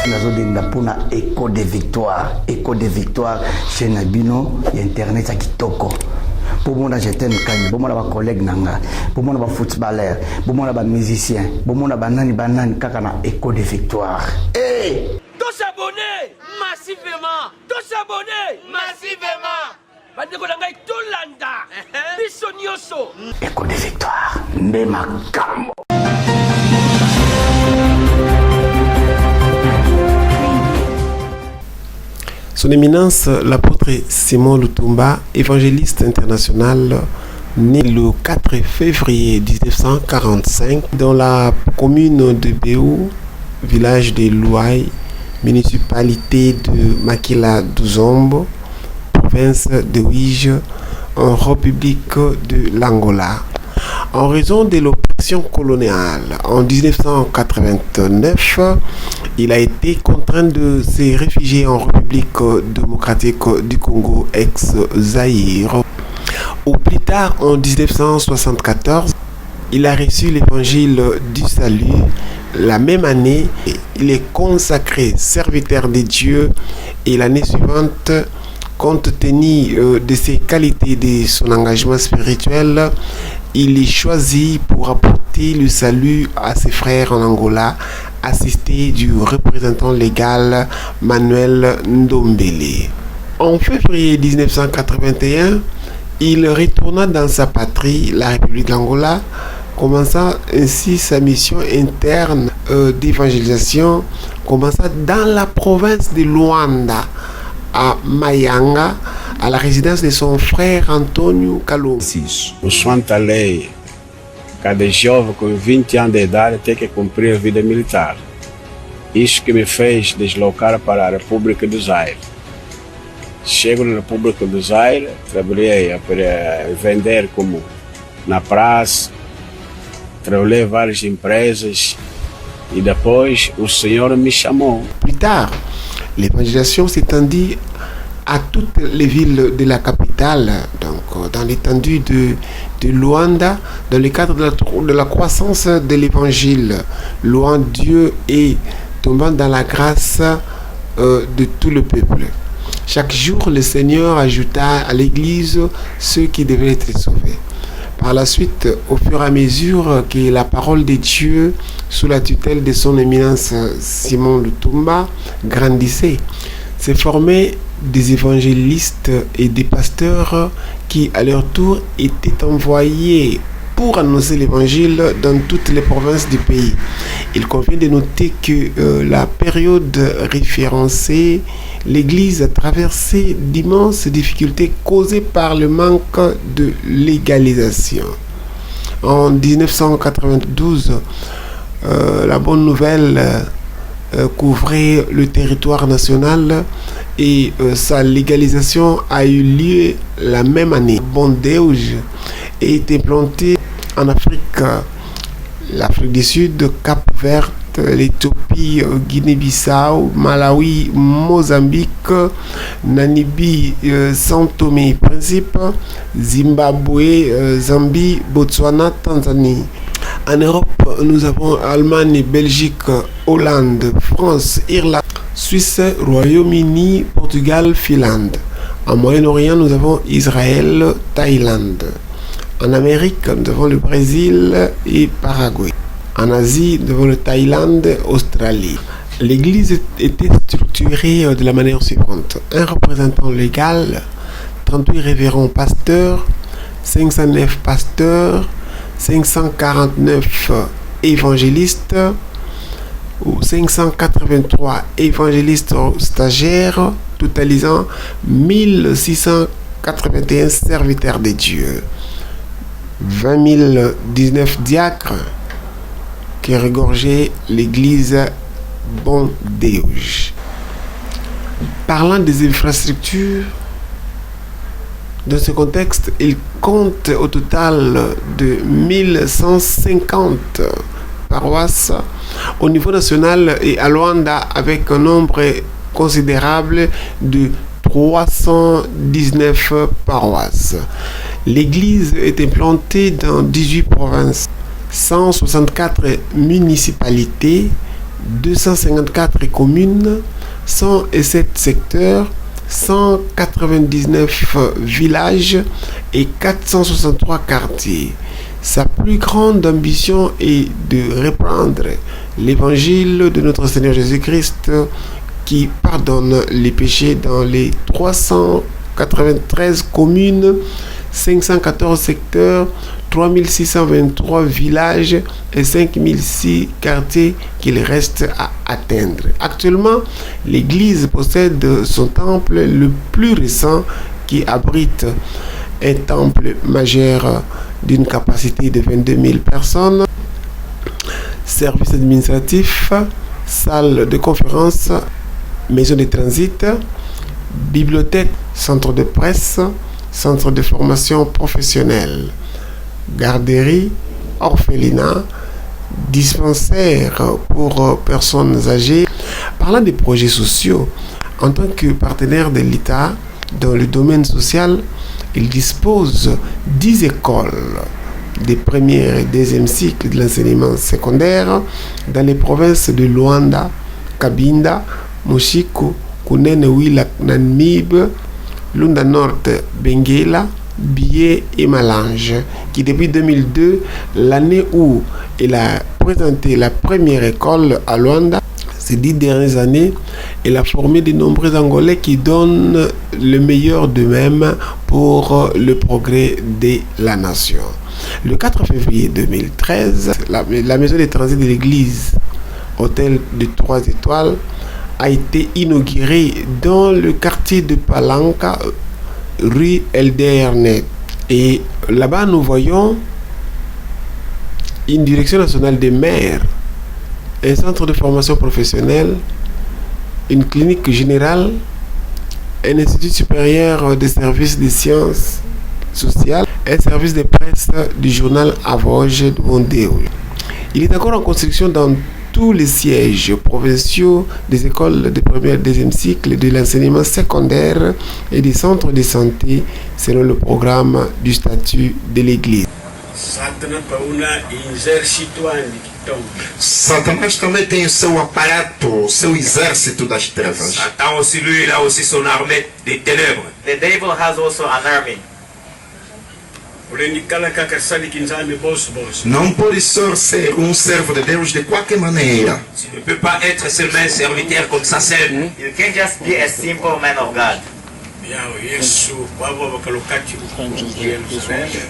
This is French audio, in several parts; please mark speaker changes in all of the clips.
Speaker 1: nazodenda mpona écho de victoire chez Nabino et internet ya kitoko pour moi j'étais un canne pour moi ba collègue nanga pour moi ba footballeur pour moi ba musicien pour moi ba nani kaka na écho de victoire
Speaker 2: tous abonnés massivement bandeko na ngai tolanda biso nyonso
Speaker 1: écho de victoire nde makambo.
Speaker 3: Son éminence, l'apôtre Simon Lutumba, évangéliste international, né le 4 février 1945 dans la commune de Béou, village de Louaï, municipalité de Makila Duzombo, province de Ouige, en République de l'Angola. En raison de l'oppression coloniale en 1989, il a été contraint de se réfugier en République démocratique du Congo ex-Zaïre. Au plus tard, en 1974, il a reçu l'évangile du salut. La même année, il est consacré serviteur de Dieu et l'année suivante, compte tenu de ses qualités et de son engagement spirituel, il est choisi pour apporter le salut à ses frères en Angola, assisté du représentant légal Manuel Ndombele. En février 1981, il retourna dans sa patrie, la République d'Angola, commençant ainsi sa mission interne d'évangélisation, commençant dans la province de Luanda, à Mayanga, à la résidence de son frère Antonio Kalou.
Speaker 4: O Santa Lei, cada jovem com 20 anos de idade tem que cumprir a vida militar. Isso que me fez deslocar para a República do Zaire. Chego na República do Zaire, trabalhei a vender como na praça, trabalhei em várias empresas e depois o Senhor me chamou.
Speaker 3: Plus tard, l'évangélisation s'étendit à toutes les villes de la capitale, donc dans l'étendue de Luanda, dans le cadre de la croissance de l'évangile, louant Dieu et tombant dans la grâce de tout le peuple. Chaque jour, le Seigneur ajouta à l'Église ceux qui devaient être sauvés. Par la suite, au fur et à mesure que la parole de Dieu, sous la tutelle de son éminence Simon Lutumba, grandissait, s'est formé des évangélistes et des pasteurs qui, à leur tour, étaient envoyés pour annoncer l'évangile dans toutes les provinces du pays. Il convient de noter que la période référencée, l'Église a traversé d'immenses difficultés causées par le manque de légalisation. En 1992, la bonne nouvelle couvrait le territoire national et sa légalisation a eu lieu la même année. Bon Deus a été planté en Afrique, l'Afrique du Sud, Cap-Vert, l'Éthiopie, Guinée-Bissau, Malawi, Mozambique, Namibie, São Tomé et Principe, Zimbabwe, Zambie, Botswana, Tanzanie. En Europe, nous avons Allemagne, Belgique, Hollande, France, Irlande, Suisse, Royaume-Uni, Portugal, Finlande. En Moyen-Orient, nous avons Israël, Thaïlande. En Amérique, nous avons le Brésil et Paraguay. En Asie, nous avons le Thaïlande, Australie. L'Église était structurée de la manière suivante. Un représentant légal, 38 révérends pasteurs, 509 pasteurs, 549 évangélistes, ou 583 évangélistes stagiaires, totalisant 1681 serviteurs de Dieu, 20 019 diacres qui regorgeaient l'église Bon Deus. Parlant des infrastructures, dans ce contexte, il compte au total de 1150 paroisses au niveau national et à Luanda avec un nombre considérable de 319 paroisses. L'église est implantée dans 18 provinces, 164 municipalités, 254 communes, 107 secteurs, 199 villages et 463 quartiers. Sa plus grande ambition est de répandre l'évangile de notre Seigneur Jésus-Christ qui pardonne les péchés dans les 393 communes, 514 secteurs, 3623 villages et 5006 quartiers qu'il reste à atteindre. Actuellement, l'église possède son temple le plus récent qui abrite un temple majeur d'une capacité de 22 000 personnes, service administratif, salle de conférence, maison de transit, bibliothèque, centre de presse, centre de formation professionnelle, garderie, orphelinat, dispensaire pour personnes âgées. Parlant des projets sociaux, en tant que partenaire de l'État dans le domaine social, il dispose 10 écoles des premiers et deuxième cycles de l'enseignement secondaire dans les provinces de Luanda, Cabinda, Moshiko, Kunene Wila Nanmib, Lunda Nord, Benguela, Bié et Malange, qui depuis 2002, l'année où il a présenté la première école à Luanda, ces 10 dernières années, il a formé de nombreux Angolais qui donnent le meilleur d'eux-mêmes pour le progrès de la nation. Le 4 février 2013, la maison de transit de l'église, hôtel de 3 étoiles, a été inaugurée dans le quartier de Palanca, rue Eldernet. Et là-bas, nous voyons une direction nationale des maires, un centre de formation professionnelle, une clinique générale, un institut supérieur de services de sciences sociales, un service de presse du journal Avoge de Mondeo. Il est encore en construction dans tous les sièges provinciaux des écoles de premier et deuxième cycle de l'enseignement secondaire et des centres de santé selon le programme du statut de l'Église.
Speaker 5: Satanás também tem o seu aparato, o seu exército das trevas.
Speaker 2: Satan aussi, lui, il a aussi son armée des ténèbres.
Speaker 6: The devil has also an army.
Speaker 5: Não pode só ser servo de Deus de qualquer maneira.
Speaker 2: Tu ne peux pas être seulement un serviteur comme ça seul.
Speaker 6: You can't just be a simple man of God.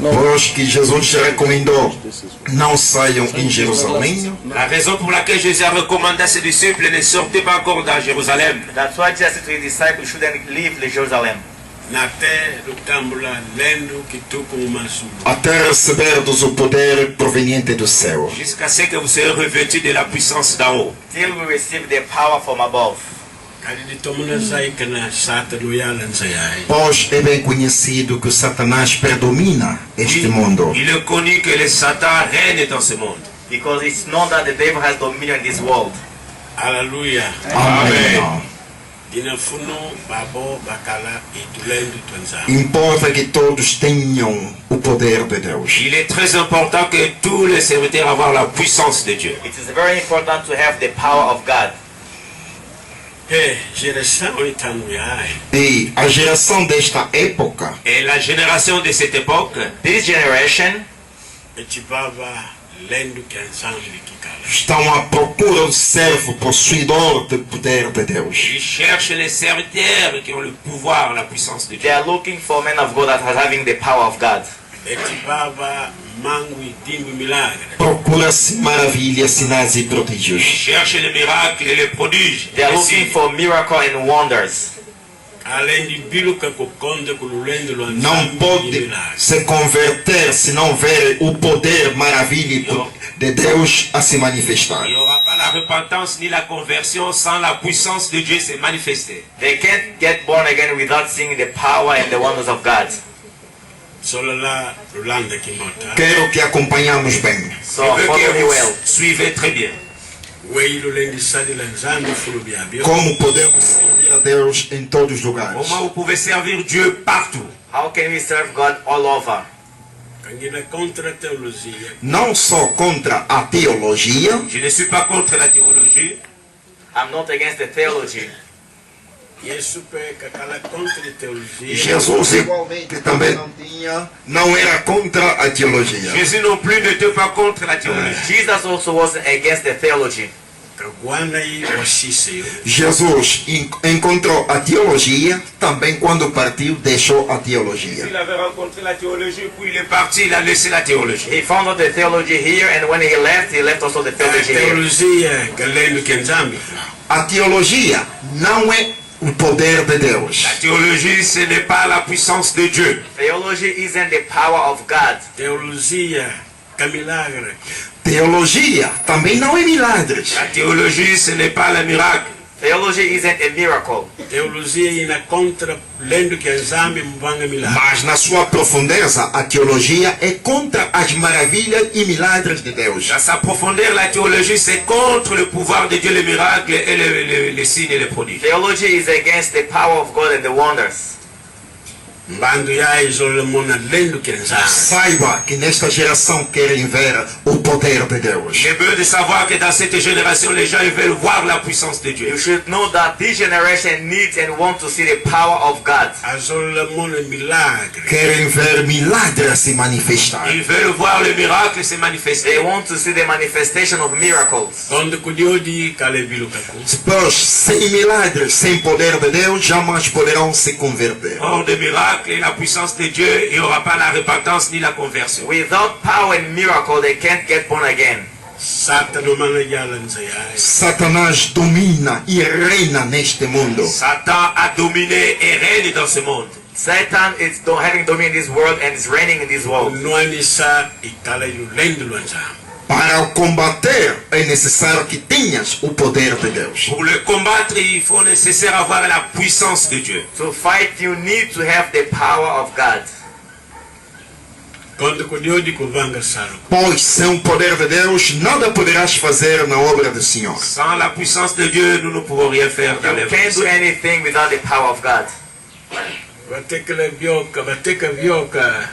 Speaker 5: Pois que Jesus recomendou, não saiam em Jerusalém.
Speaker 2: La raison pour laquelle Jésus a recommandé à ses disciples ne sortez pas encore dans Jérusalem.
Speaker 6: That's why Jesus said to his disciples shouldn't leave Jerusalem.
Speaker 5: Até receberdes o poder proveniente do céu.
Speaker 2: Jusqu'à ce que vous soyez revêtus de la puissance d'en haut.
Speaker 6: Till we receive the power from above.
Speaker 5: Pois é bem conhecido que Satanás predomina este mundo.
Speaker 2: Il est connu que le Satan règne dans ce monde.
Speaker 6: Because it's known that the devil has dominion in this world.
Speaker 2: Alléluia.
Speaker 5: Amém. Importa que todos tenham o poder de Deus.
Speaker 2: Il est très important que tous les serviteurs aient la puissance de Dieu.
Speaker 6: It is very important to have the power of God.
Speaker 5: E a geração desta época
Speaker 2: Et la génération de cette époque,
Speaker 6: This generation
Speaker 5: estão à procura do servo possuidor do poder de Deus.
Speaker 2: ils cherchent les serviteurs qui ont le pouvoir, la puissance de
Speaker 6: they
Speaker 2: Dieu.
Speaker 6: are looking for men of God that are having the power of God.
Speaker 5: Procura-se maravilhas, sinais e
Speaker 2: Ils
Speaker 5: prodígios.
Speaker 2: cherchent les miracles et les prodiges.
Speaker 6: They are
Speaker 2: Ainsi,
Speaker 6: looking for miracle and wonders.
Speaker 5: Não pode se converter se não ver o poder, maravilha de Deus a se manifestar.
Speaker 2: il n'y aura pas la repentance ni la conversion sans la puissance de Dieu se manifester.
Speaker 6: They can't get born again without seeing the power and the wonders of God.
Speaker 5: Quero que acompanhamos bem.
Speaker 6: So
Speaker 2: Je veux
Speaker 6: follow
Speaker 2: que
Speaker 6: me
Speaker 2: vous
Speaker 6: well.
Speaker 2: suivez très bien.
Speaker 5: Como podemos servir a Deus em todos os lugares?
Speaker 2: Comment vous pouvez servir Dieu partout?
Speaker 6: How can we serve God all over?
Speaker 5: Não só contra a teologia,
Speaker 2: Je ne suis pas contre la théologie. théologie.
Speaker 6: I'm not against the theology.
Speaker 4: Yesu peka kala contra a teologia.
Speaker 5: Jesus igualmente também não era contra a teologia.
Speaker 2: Jésus non plus n'était pas contre la théologie.
Speaker 6: Jesus also wasn't against the theology.
Speaker 4: Kaguana e washiseyo.
Speaker 5: Jesus encontrou a teologia, também quando partiu deixou a teologia.
Speaker 2: Il avait rencontré la théologie, puis il est parti, il a laissé la théologie.
Speaker 6: He found out the theology here, and when he left also the theology here.
Speaker 4: Teologia galendo kenzambi.
Speaker 5: A teologia não é o poder de Deus.
Speaker 2: La théologie, ce n'est pas la puissance de Dieu.
Speaker 6: Theology isn't the power of God.
Speaker 4: Teologia camilagre.
Speaker 5: Teologia também não é milagres.
Speaker 2: La théologie, ce n'est pas le miracle.
Speaker 6: Theology isn't a miracle.
Speaker 4: Teologia ina contra lendo kenzambi mbanga milagre.
Speaker 5: Mas na sua profundeza, a teologia é contra as maravilhas e milagres de Deus.
Speaker 2: Dans sa profondeur, la théologie, c'est contre le pouvoir de Dieu, les miracles et les signes et les prodiges.
Speaker 6: Theology is against the power of God and the wonders.
Speaker 4: Mbando ya isolemona lendo kenzambi.
Speaker 5: Saiba que nesta geração querem ver o poder de Deus.
Speaker 2: J'ai besoin de savoir que dans cette génération, les gens ils veulent voir la puissance de Dieu.
Speaker 6: You should know that this generation needs and wants to see the power of God.
Speaker 4: Asolemona milagre.
Speaker 5: Querem ver milagres se manifestar.
Speaker 2: Ils veulent voir le miracle se manifester.
Speaker 6: They want to see the manifestation of miracles.
Speaker 4: Onde kudiodi kale bilukaku.
Speaker 5: Pois sem milagres, sem poder de Deus, jamais poderão se converter.
Speaker 2: Hors de miracles et la puissance de Dieu, il n'y aura pas la repentance ni la conversion.
Speaker 6: Without power and miracle, they can't get born again.
Speaker 5: Satanás domina e reina neste mundo.
Speaker 2: Satan a dominé et règne dans ce monde.
Speaker 6: Satan is having dominion in this world and is reigning in this world.
Speaker 5: Para o combater é necessário que tenhas o poder de Deus.
Speaker 2: Pour le combattre, il faut nécessaire avoir la puissance de Dieu.
Speaker 6: To fight, you need to have the power of God.
Speaker 5: Pois sem o poder de Deus, nada poderás fazer na obra do Senhor.
Speaker 2: Sans la puissance de Dieu, nous ne pouvons rien faire dans
Speaker 6: You
Speaker 2: les
Speaker 6: can't do anything without the power of God.
Speaker 4: Vioca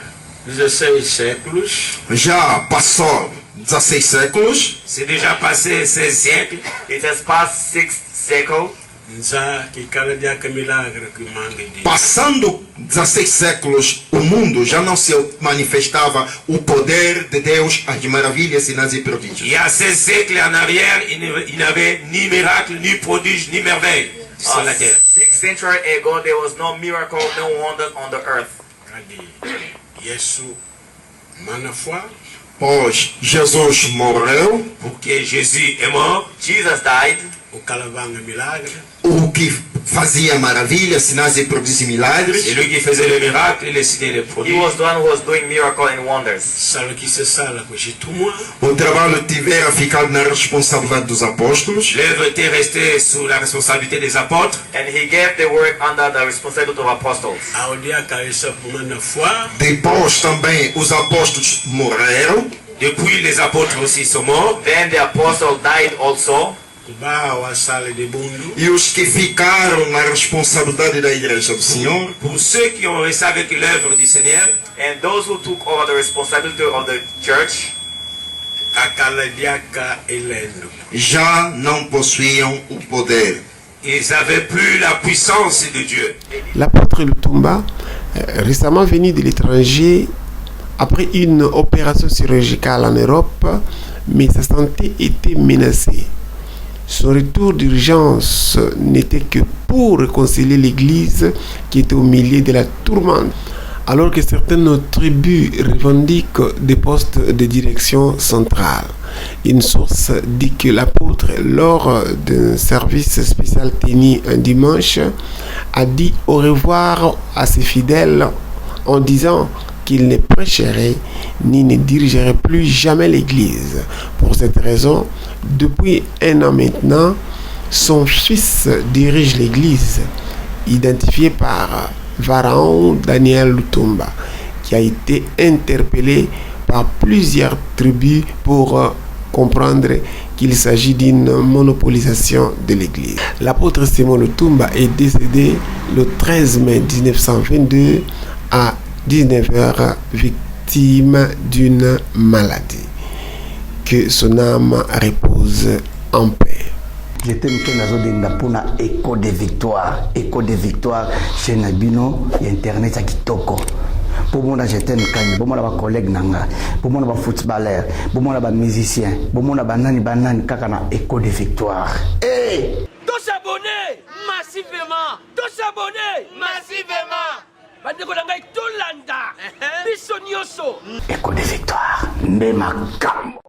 Speaker 4: 16 séculos.
Speaker 5: Já passou 16 séculos.
Speaker 2: C'est déjà passé 16 siècles.
Speaker 6: It has passed 6 cycles.
Speaker 5: Passando 16 séculos, o mundo já não se manifestava o poder de Deus, as maravilhas, sinais e prodígios.
Speaker 2: Il y a 16 siècles en arrière, il n'y avait ni miracle, ni prodige, ni merveille sur la terre.
Speaker 6: 6 centuries ago, there was no miracle, no wonder on the earth.
Speaker 5: Pois Jesus morreu,
Speaker 2: Porque Jésus est mort,
Speaker 6: Jesus died.
Speaker 5: o que fazia maravilhas, sinais e prodígios e milagres.
Speaker 2: c'est lui qui faisait les miracles et les signes et les
Speaker 6: He
Speaker 2: prodiges.
Speaker 6: was the one who was doing miracle and wonders.
Speaker 5: O trabalho tivera ficado na responsabilidade dos apóstolos.
Speaker 2: L'œuvre était restée sous la responsabilité des apôtres.
Speaker 6: And he gave the work under the responsibility of apostles.
Speaker 5: Depois também os apóstolos morreram.
Speaker 2: Depuis, les apôtres aussi sont morts.
Speaker 6: Then the apostle died also.
Speaker 5: E os que ficaram na responsabilidade da igreja do Senhor,
Speaker 2: Pour ceux qui ont resté avec l'œuvre du Seigneur,
Speaker 6: And those who took over the responsibility of the church
Speaker 5: já não possuíam o poder.
Speaker 2: ils n'avaient plus la puissance de Dieu.
Speaker 3: L'apôtre Lutumba, récemment venu de l'étranger, après une opération chirurgicale en Europe, mais sa santé était menacée. Son retour d'urgence n'était que pour réconcilier l'Église qui était au milieu de la tourmente, alors que certaines tribus revendiquent des postes de direction centrale. Une source dit que l'apôtre, lors d'un service spécial tenu un dimanche, a dit au revoir à ses fidèles en disant qu'il ne prêcherait ni ne dirigerait plus jamais l'Église. Pour cette raison, depuis 1 an maintenant, son fils dirige l'Église, identifié par Pharaon Daniel Lutumba, qui a été interpellé par plusieurs tribus pour comprendre qu'il s'agit d'une monopolisation de l'Église. L'apôtre Simon Lutumba est décédé le 13 mai 1922 à 19h, victime d'une maladie. Que son âme repose en paix.
Speaker 1: j'étais muke nazodenda mpona écho de victoire chez Nabino et internet ya kitoko. Pour moi, j'étais un canne, pour moi, les collègues nanga, pour moi, les footballeurs, pour moi, les musiciens, pour moi, les banani, kakana écho de victoire. Hey!
Speaker 7: Tous s'abonner massivement! Tous s'abonner massivement! Bandeko nangai tout landa! Biso nyoso!
Speaker 1: Écho de victoire, Memaka.